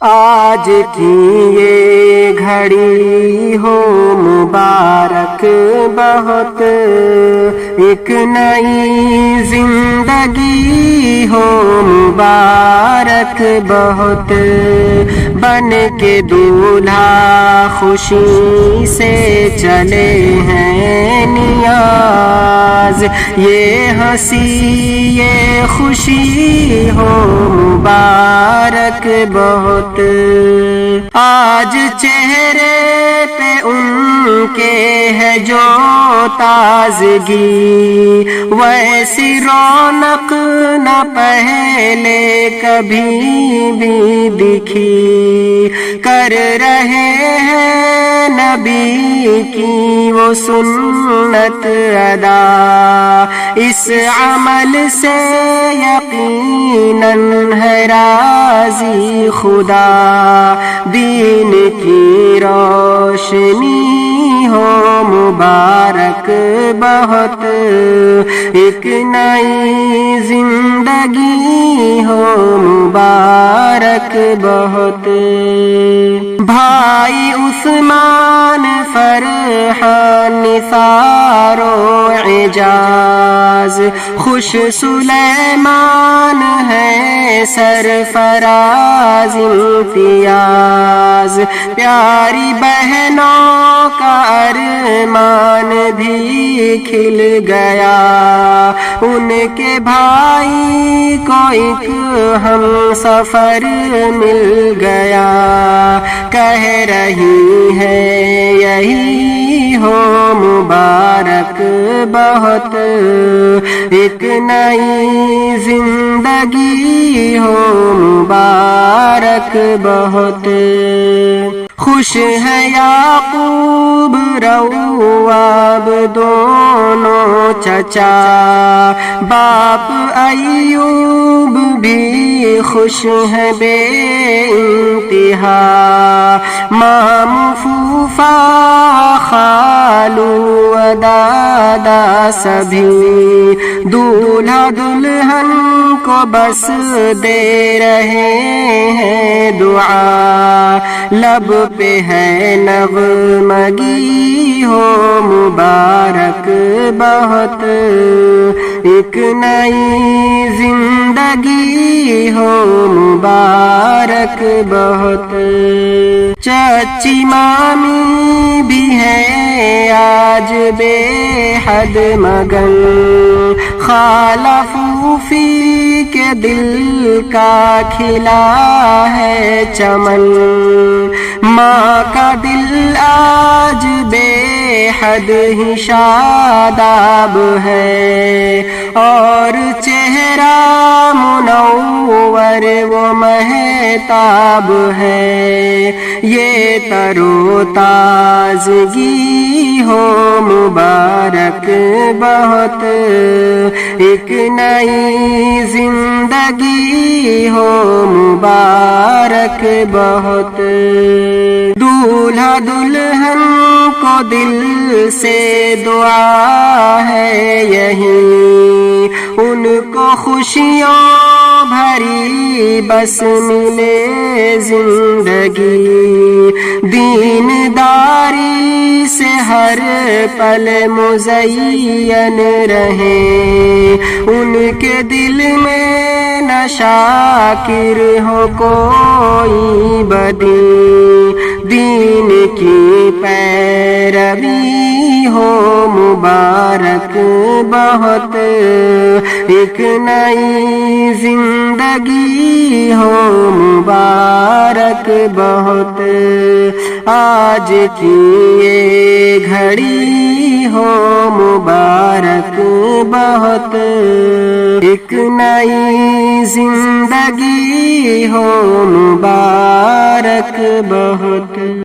آج کی یہ گھڑی ہو مبارک بہت، ایک نئی زندگی ہو مبارک بہت، بن کے دولہا خوشی سے چلے ہیں نیاز، یہ ہنسی یہ خوشی ہو مبارک بہت۔ آج چہرے پہ ان کے ہے جو تازگی، ویسی رونق نہ پہلے کبھی بھی دکھی، کر رہے ہیں نبی کی وہ سنت ادا، اس عمل سے یقیناً ہے راضی خدا، دین کی روشنی ہو مبارک بہت، ایک نئی زندگی ہو مبارک بہت۔ بھائی عثمان فرحان نثار و اعجاز، خوش سلیمان ہے سرفراز امتیاز، پیاری بہنوں کا ارمان بھی کھل گیا، ان کے بھائی کو ایک ہم سفر مل گیا، کہہ رہی ہے یہی ہو مبارک بہت، ایک نئی زندگی ہو مبارک بہت۔ خوش ہے یعقوب رواب دونوں چچا، باپ ایوب بھی خوش ہے بے انتہا، ماموں پھوپھا خالو و دادا سبھی، دولہا دلہن کو بس دے رہے ہیں دعا، لب پہ ہے نغمگی ہو مبارک بہت، ایک نئی زندگی ہو مبارک بہت۔ چچی مامی بھی ہے آج بے حد مگن، خالہ پھوپھی کے دل کا کھلا ہے چمن، ماں کا دل آج بے حد ہی شاداب ہے، اور چہرہ منور وہ مہتاب ہے، یہ تر و تازگی ہو مبارک بہت، ایک نئی زندگی ہو مبارک بہت۔ دولہا دلہن کو دل سے دعا ہے یہی، ان کو خوشیوں بھری بس ملے زندگی، دین داری سے ہر پل مزین رہیں، ان کے دل میں نہ شاکر ہو کوئی بدی، دین کی پیروی ہو مبارک بہت، ایک نئی زندگی ہو مبارک بہت، آج کی یہ گھڑی ہو مبارک بہت، ایک نئی زندگی ہو مبارک بہت۔